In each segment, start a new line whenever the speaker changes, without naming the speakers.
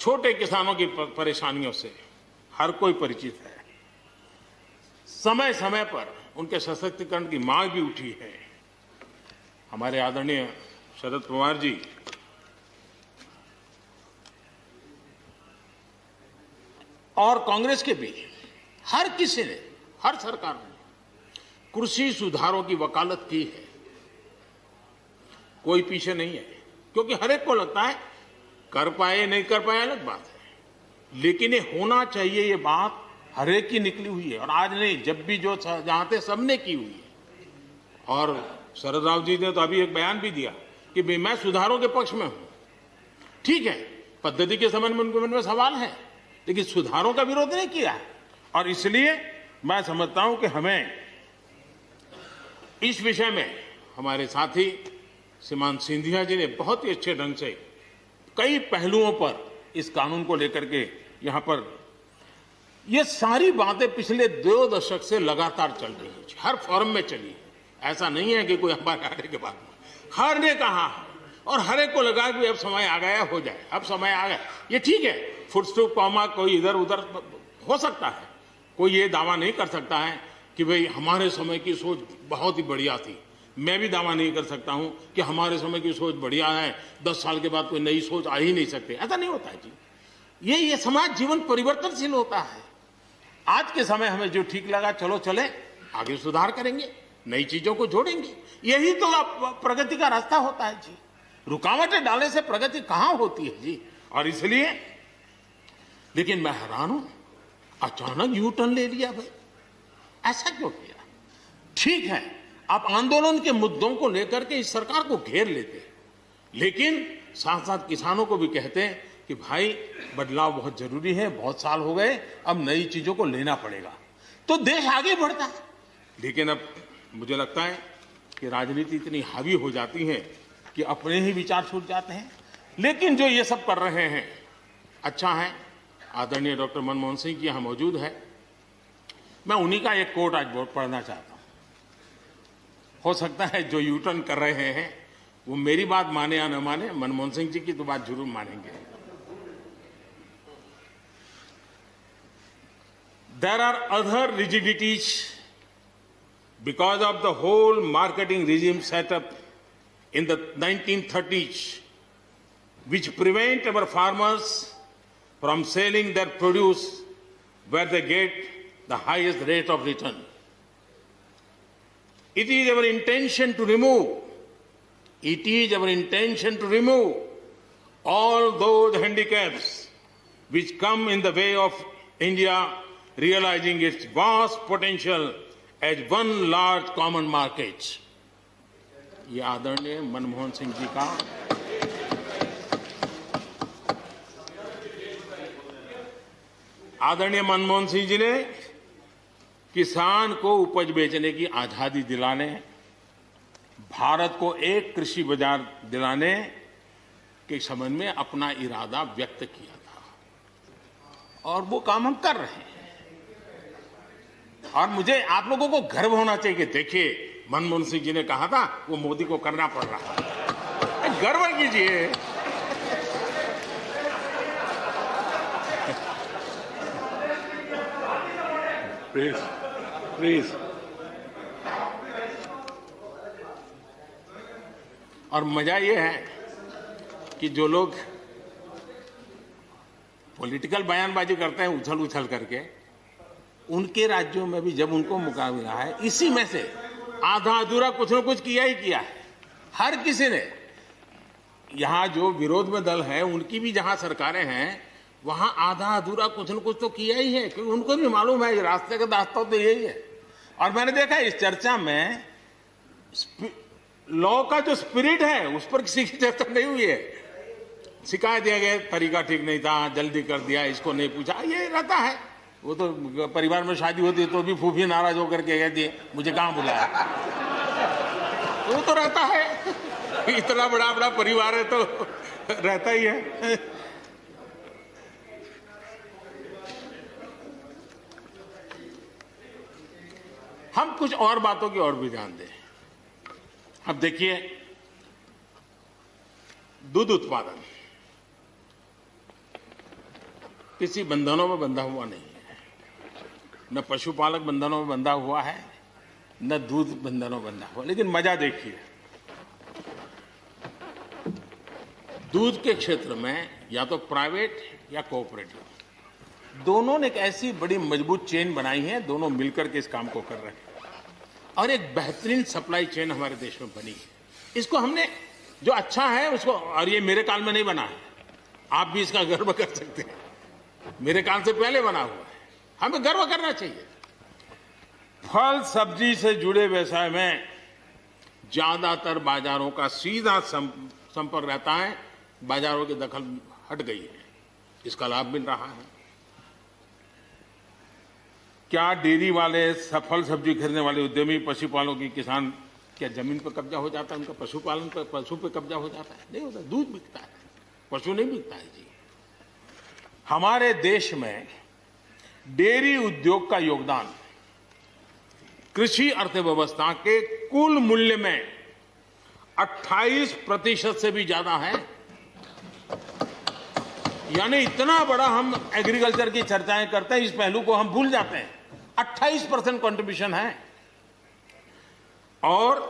छोटे किसानों की परेशानियों से हर कोई परिचित है। समय समय पर उनके सशक्तिकरण की मांग भी उठी है। हमारे आदरणीय शरद पवार जी और कांग्रेस के भी हर किसी ने, हर सरकार ने कृषि सुधारों की वकालत की है। कोई पीछे नहीं है, क्योंकि हर एक को लगता है कर पाए नहीं कर पाए अलग बात है, लेकिन ये होना चाहिए, ये बात हर एक की निकली हुई है। और आज नहीं, जब भी जो जहां थे सबने की हुई है। और शरद राव जी ने तो अभी एक बयान भी दिया कि भाई मैं सुधारों के पक्ष में हूं। ठीक है, पद्धति के संबंध में उनके मन में सवाल है, लेकिन सुधारों का विरोध नहीं किया है। और इसलिए मैं समझता हूं कि हमें इस विषय में हमारे साथी श्रीमान सिंधिया जी ने बहुत ही अच्छे ढंग से कई पहलुओं पर इस कानून को लेकर के यहां पर ये सारी बातें पिछले 2 दशक से लगातार चल रही है, हर फोरम में चली। ऐसा नहीं है कि कोई हमारे आने के बाद हर ने कहा और हर एक को लगा कि अब समय आ गया, हो जाए, अब समय आ गया। ये ठीक है, फुट स्टॉप कॉमा कोई इधर उधर हो सकता है, कोई ये दावा नहीं कर सकता है कि भाई हमारे समय की सोच बहुत ही बढ़िया थी। मैं भी दावा नहीं कर सकता हूं कि हमारे समय की सोच बढ़िया है, 10 साल के बाद कोई नई सोच आ ही नहीं सकती। ऐसा नहीं होता है जी। ये समाज जीवन परिवर्तनशील होता है। आज के समय हमें जो ठीक लगा, चलो चले, आगे सुधार करेंगे, नई चीजों को जोड़ेंगे। यही तो प्रगति का रास्ता होता है जी। रुकावटें डालने से प्रगति कहां होती है जी। और इसलिए, लेकिन मैं हैरान हूं, अचानक यू टर्न ले लिया भाई, ऐसा क्यों किया? ठीक है, आप आंदोलन के मुद्दों को लेकर के इस सरकार को घेर लेते, लेकिन साथ साथ किसानों को भी कहते हैं कि भाई बदलाव बहुत जरूरी है, बहुत साल हो गए, अब नई चीजों को लेना पड़ेगा, तो देश आगे बढ़ता है। लेकिन अब मुझे लगता है कि राजनीति इतनी हावी हो जाती है कि अपने ही विचार छूट जाते हैं। लेकिन जो ये सब कर रहे हैं अच्छा है। आदरणीय डॉक्टर मनमोहन सिंह जी यहां मौजूद है, मैं उन्हीं का एक कोट आज पढ़ना चाहता हूं। हो सकता है जो यू टर्न कर रहे हैं वो मेरी बात माने या न माने, मनमोहन सिंह जी की तो बात जरूर मानेंगे। There are other rigidities because of the whole marketing regime set up in the 1930s, which prevent our farmers from selling their produce where they get the highest rate of return. It is our intention to remove all those handicaps which come in the way of India realizing its vast potential as one large common market. ये आदरणीय मनमोहन सिंह जी का आदरणीय मनमोहन सिंह जी ने किसान को उपज बेचने की आजादी दिलाने, भारत को एक कृषि बाजार दिलाने के संबंध में अपना इरादा व्यक्त किया था, और वो काम हम कर रहे हैं। और मुझे आप लोगों को गर्व होना चाहिए कि देखिए, मनमोहन सिंह जी ने कहा था वो मोदी को करना पड़ रहा है, गर्व कीजिए। प्लीज। और मजा ये है कि जो लोग पॉलिटिकल बयानबाजी करते हैं उछल उछल करके, उनके राज्यों में भी जब उनको मुकाबला है, इसी में से आधा अधूरा कुछ न कुछ किया ही किया है हर किसी ने। यहां जो विरोध में दल है उनकी भी जहां सरकारें हैं वहां आधा अधूरा कुछ न कुछ तो किया ही है, क्योंकि उनको भी मालूम है रास्ते का रास्ता तो यही है। और मैंने देखा इस चर्चा में लॉ का जो स्पिरिट है उस पर किसी की चर्चा नहीं हुई है। शिकायत दिया गया तरीका ठीक नहीं था, जल्दी कर दिया, इसको नहीं पूछा, ये रहता है। वो तो परिवार में शादी होती है तो भी फूफी नाराज होकर के कहती है मुझे कहां बुलाया, वो तो रहता है। इतना बड़ा बड़ा परिवार है तो रहता ही है। हम कुछ और बातों की ओर भी ध्यान दें। अब देखिए, दूध उत्पादन, किसी बंधनों में बंधा हुआ नहीं है, न पशुपालक बंधनों में बंधा हुआ है, न दूध बंधनों में बंधा हुआ। लेकिन मजा देखिए, दूध के क्षेत्र में या तो प्राइवेट या कोऑपरेटिव, दोनों ने एक ऐसी बड़ी मजबूत चेन बनाई है, दोनों मिलकर के इस काम को कर रहे हैं और एक बेहतरीन सप्लाई चेन हमारे देश में बनी है। इसको हमने जो अच्छा है उसको, और ये मेरे काल में नहीं बना है, आप भी इसका गर्व कर सकते हैं, मेरे काल से पहले बना हुआ है, हमें गर्व करना चाहिए। फल सब्जी से जुड़े व्यवसाय में ज्यादातर बाजारों का सीधा संपर्क रहता है, बाजारों की दखल हट गई है, इसका लाभ मिल रहा है। क्या डेयरी वाले, फल सब्जी खरीदने वाले उद्यमी, पशुपालकों की किसान, क्या जमीन पर कब्जा हो जाता है उनका? पशुपालन पर, पशु पे कब्जा हो जाता है? नहीं होता, दूध बिकता है, पशु नहीं बिकता है जी। हमारे देश में डेयरी उद्योग का योगदान कृषि अर्थव्यवस्था के कुल मूल्य में 28% से भी ज्यादा है। यानी इतना बड़ा हम एग्रीकल्चर की चर्चाएं करते हैं, इस पहलू को हम भूल जाते हैं। 28% कंट्रीब्यूशन है और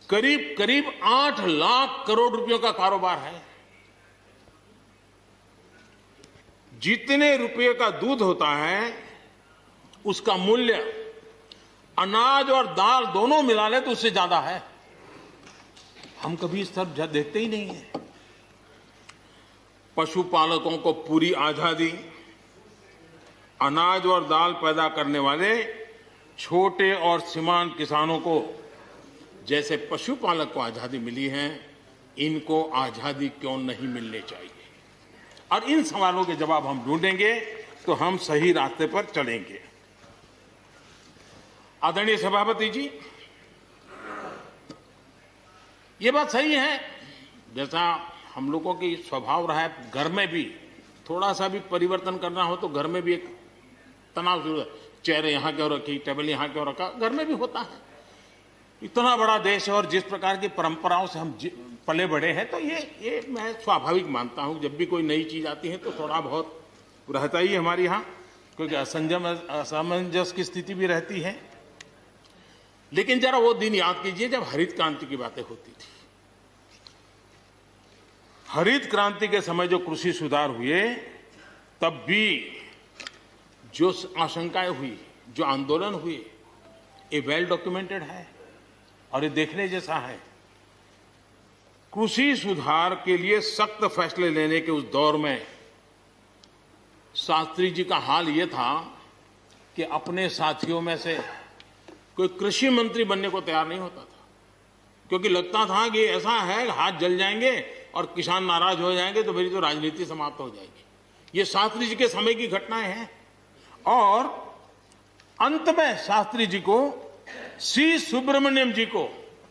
करीब करीब 8 लाख करोड़ रुपयों का कारोबार है। जितने रुपये का दूध होता है उसका मूल्य अनाज और दाल दोनों मिला ले तो उससे ज्यादा है। हम कभी इस तरफ देखते ही नहीं है। पशुपालकों को पूरी आजादी, अनाज और दाल पैदा करने वाले छोटे और सीमांत किसानों को जैसे पशुपालक को आजादी मिली है, इनको आजादी क्यों नहीं मिलनी चाहिए? और इन सवालों के जवाब हम ढूंढेंगे तो हम सही रास्ते पर चलेंगे। आदरणीय सभापति जी, ये बात सही है, जैसा हम लोगों की स्वभाव रहा है, घर में भी थोड़ा सा भी परिवर्तन करना हो तो घर में भी एक तनाव जरूर है। चेयर यहां क्यों रखी, टेबल यहां क्यों रखा, घर में भी होता है। इतना बड़ा देश है और जिस प्रकार की परंपराओं से हम पले बड़े हैं, तो ये मैं स्वाभाविक मानता हूं। जब भी कोई नई चीज आती है तो थोड़ा बहुत रहता ही है हमारे यहाँ, क्योंकि असमंजस की स्थिति भी रहती है। लेकिन जरा वो दिन याद कीजिए जब हरित क्रांति की बातें होती थी। हरित क्रांति के समय जो कृषि सुधार हुए, तब भी जो आशंकाएं हुई, जो आंदोलन हुए, ये वेल डॉक्यूमेंटेड है और ये देखने जैसा है। कृषि सुधार के लिए सख्त फैसले लेने के उस दौर में शास्त्री जी का हाल ये था कि अपने साथियों में से कोई कृषि मंत्री बनने को तैयार नहीं होता था, क्योंकि लगता था कि ऐसा है हाथ जल जाएंगे और किसान नाराज हो जाएंगे तो मेरी तो राजनीति समाप्त हो जाएगी। ये शास्त्री जी के समय की घटनाएं हैं। और अंत में शास्त्री जी को सी सुब्रमण्यम जी को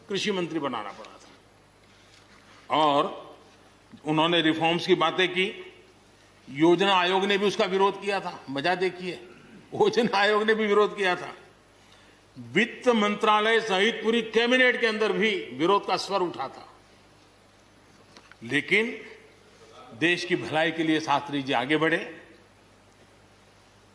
कृषि मंत्री बनाना पड़ा था और उन्होंने रिफॉर्म्स की बातें की। योजना आयोग ने भी उसका विरोध किया था। मजा देखिए, योजना आयोग ने भी विरोध किया था। वित्त मंत्रालय सहित पूरी कैबिनेट के अंदर भी विरोध का स्वर उठा था। लेकिन देश की भलाई के लिए शास्त्री जी आगे बढ़े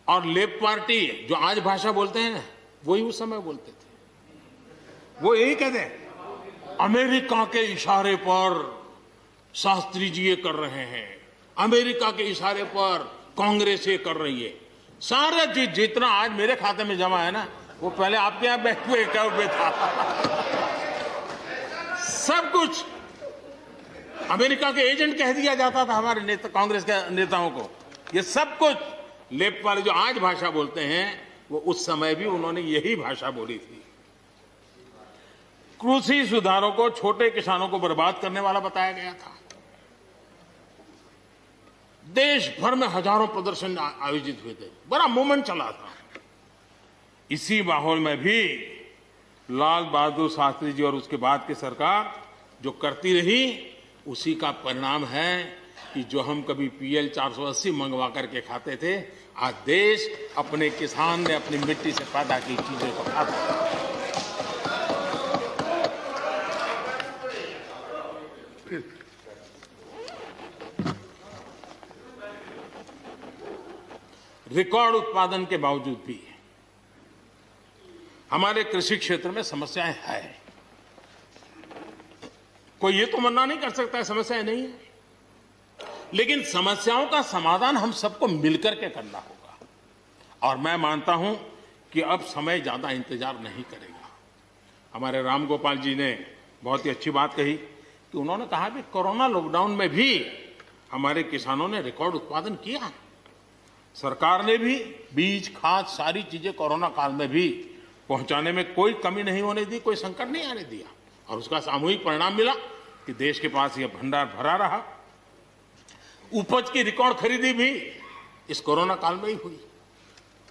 और लेफ्ट पार्टी जो आज भाषा बोलते हैं ना, वही उस समय बोलते थे। वो यही कहते हैं, अमेरिका के इशारे पर शास्त्री जी ये कर रहे हैं, अमेरिका के इशारे पर कांग्रेस ये कर रही है। सारा चीज जितना आज मेरे खाते में जमा है ना, वो पहले आपके यहां बैंक में अकाउंट में था। सब कुछ अमेरिका के एजेंट कह दिया जाता था हमारे नेता, कांग्रेस के नेताओं को। ये सब कुछ लेफ्ट वाले जो आज भाषा बोलते हैं, वो उस समय भी उन्होंने यही भाषा बोली थी। कृषि सुधारों को छोटे किसानों को बर्बाद करने वाला बताया गया था। देश भर में हजारों प्रदर्शन आयोजित हुए थे, बड़ा मूवमेंट चला था। इसी माहौल में भी लाल बहादुर शास्त्री जी और उसके बाद की सरकार जो करती रही, उसी का परिणाम है कि जो हम कभी PL 480 मंगवा करके खाते थे, आज देश अपने किसान ने अपनी मिट्टी से पैदा की चीजों को खाता है। रिकॉर्ड उत्पादन के बावजूद भी हमारे कृषि क्षेत्र में समस्याएं हैं। कोई ये तो मना नहीं कर सकता है समस्याएं नहीं है, लेकिन समस्याओं का समाधान हम सबको मिलकर के करना होगा। और मैं मानता हूं कि अब समय ज्यादा इंतजार नहीं करेगा। हमारे राम गोपाल जी ने बहुत ही अच्छी बात कही कि उन्होंने कहा कि कोरोना लॉकडाउन में भी हमारे किसानों ने रिकॉर्ड उत्पादन किया। सरकार ने भी बीज, खाद, सारी चीजें कोरोना काल में भी पहुंचाने में कोई कमी नहीं होने दी, कोई संकट नहीं आने दिया, और उसका सामूहिक परिणाम मिला कि देश के पास यह भंडार भरा रहा। उपज की रिकॉर्ड खरीदी भी इस कोरोना काल में ही हुई।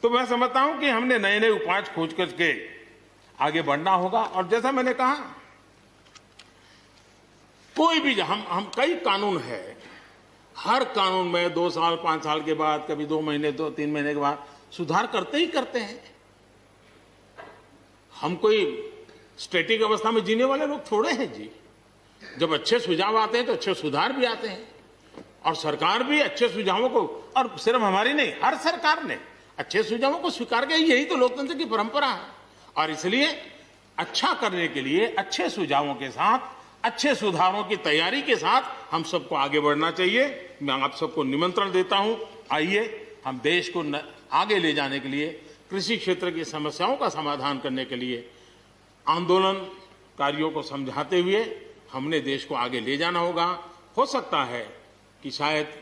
तो मैं समझता हूं कि हमने नए नए उपाय खोज करके आगे बढ़ना होगा। और जैसा मैंने कहा, कोई भी हम कई कानून है, हर कानून में 2 साल 5 साल के बाद, कभी 2 महीने 2-3 महीने के बाद सुधार करते ही करते हैं। हम कोई स्टैटिक अवस्था में जीने वाले लोग थोड़े हैं जी। जब अच्छे सुझाव आते हैं तो अच्छे सुधार भी आते हैं, और सरकार भी अच्छे सुझावों को, और सिर्फ हमारी नहीं, हर सरकार ने अच्छे सुझावों को स्वीकार किया। यही तो लोकतंत्र की परंपरा है। और इसलिए अच्छा करने के लिए अच्छे सुझावों के साथ, अच्छे सुधारों की तैयारी के साथ हम सबको आगे बढ़ना चाहिए। मैं आप सबको निमंत्रण देता हूं, आइए हम देश को आगे ले जाने के लिए, कृषि क्षेत्र की समस्याओं का समाधान करने के लिए आंदोलनकारियों को समझाते हुए हमने देश को आगे ले जाना होगा। हो सकता है कि शायद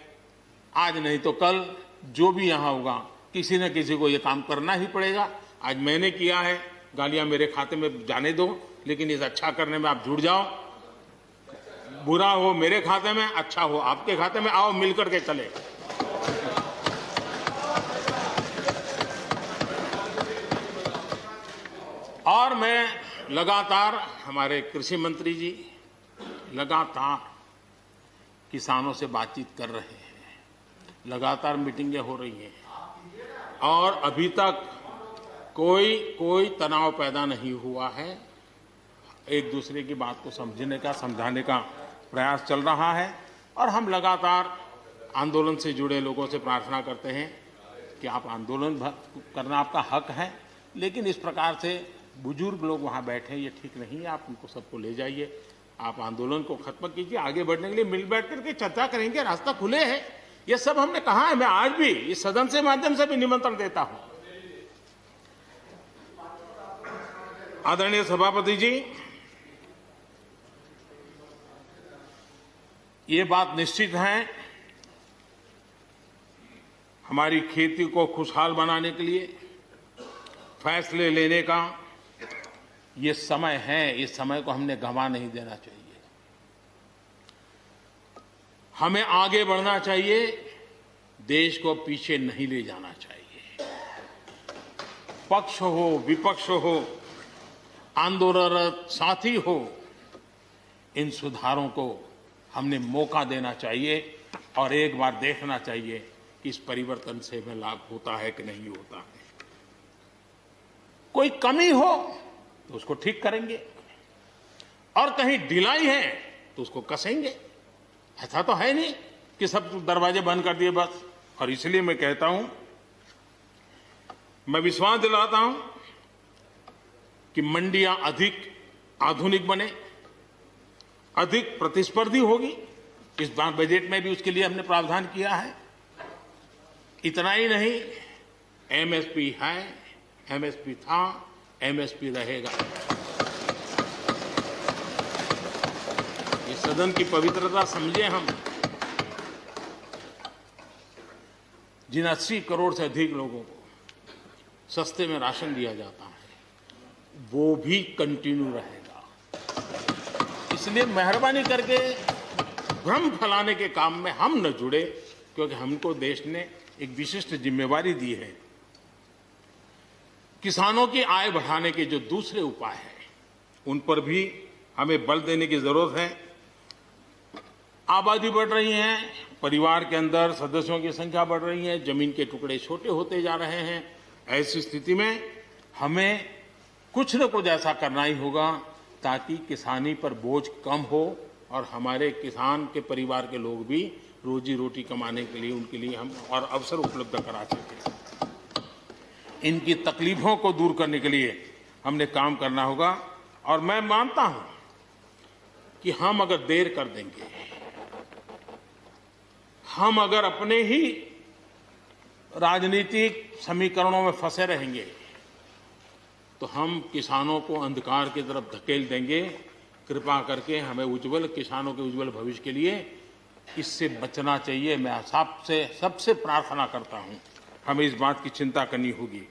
आज नहीं तो कल जो भी यहां होगा, किसी न किसी को ये काम करना ही पड़ेगा। आज मैंने किया है, गालियां मेरे खाते में जाने दो, लेकिन इस अच्छा करने में आप जुड़ जाओ। बुरा हो मेरे खाते में, अच्छा हो आपके खाते में, आओ मिलकर के चले। और मैं लगातार, हमारे कृषि मंत्री जी लगातार किसानों से बातचीत कर रहे हैं, लगातार मीटिंगें हो रही हैं, और अभी तक कोई तनाव पैदा नहीं हुआ है। एक दूसरे की बात को समझने का, समझाने का प्रयास चल रहा है। और हम लगातार आंदोलन से जुड़े लोगों से प्रार्थना करते हैं कि आप आंदोलन करना आपका हक है, लेकिन इस प्रकार से बुजुर्ग लोग वहां बैठे, ये ठीक नहीं है। आप उनको सबको ले जाइए, आप आंदोलन को खत्म कीजिए। आगे बढ़ने के लिए मिल बैठ करके चर्चा करेंगे, रास्ता खुले है। ये सब हमने कहा है। मैं आज भी इस सदन से माध्यम से भी निमंत्रण देता हूं। आदरणीय सभापति जी, ये बात निश्चित है, हमारी खेती को खुशहाल बनाने के लिए फैसले लेने का ये समय है। इस समय को हमने गंवा नहीं देना चाहिए। हमें आगे बढ़ना चाहिए, देश को पीछे नहीं ले जाना चाहिए। पक्ष हो, विपक्ष हो, आंदोलनरत साथी हो, इन सुधारों को हमने मौका देना चाहिए, और एक बार देखना चाहिए कि इस परिवर्तन से हमें लाभ होता है कि नहीं होता है। कोई कमी हो तो उसको ठीक करेंगे, और कहीं ढिलाई है तो उसको कसेंगे। ऐसा तो है नहीं कि सब दरवाजे बंद कर दिए बस। और इसलिए मैं कहता हूं, मैं विश्वास दिलाता हूं कि मंडियां अधिक आधुनिक बने, अधिक प्रतिस्पर्धी होगी। इस बार बजट में भी उसके लिए हमने प्रावधान किया है। इतना ही नहीं, एमएसपी है, एमएसपी था, एमएसपी रहेगा। इस सदन की पवित्रता समझे हम। जिन 80 करोड़ से अधिक लोगों को सस्ते में राशन दिया जाता है, वो भी कंटिन्यू रहेगा। इसलिए मेहरबानी करके भ्रम फैलाने के काम में हम न जुड़े, क्योंकि हमको देश ने एक विशिष्ट जिम्मेवारी दी है। किसानों की आय बढ़ाने के जो दूसरे उपाय हैं, उन पर भी हमें बल देने की जरूरत है। आबादी बढ़ रही है, परिवार के अंदर सदस्यों की संख्या बढ़ रही है, जमीन के टुकड़े छोटे होते जा रहे हैं। ऐसी स्थिति में हमें कुछ न कुछ ऐसा करना ही होगा ताकि किसानी पर बोझ कम हो, और हमारे किसान के परिवार के लोग भी रोजी रोटी कमाने के लिए, उनके लिए हम और अवसर उपलब्ध करा सकें। इनकी तकलीफों को दूर करने के लिए हमने काम करना होगा। और मैं मानता हूं कि हम अगर देर कर देंगे, हम अगर अपने ही राजनीतिक समीकरणों में फंसे रहेंगे, तो हम किसानों को अंधकार की तरफ धकेल देंगे। कृपा करके हमें किसानों के उज्जवल भविष्य के लिए इससे बचना चाहिए। मैं सबसे प्रार्थना करता हूं, हमें इस बात की चिंता करनी होगी।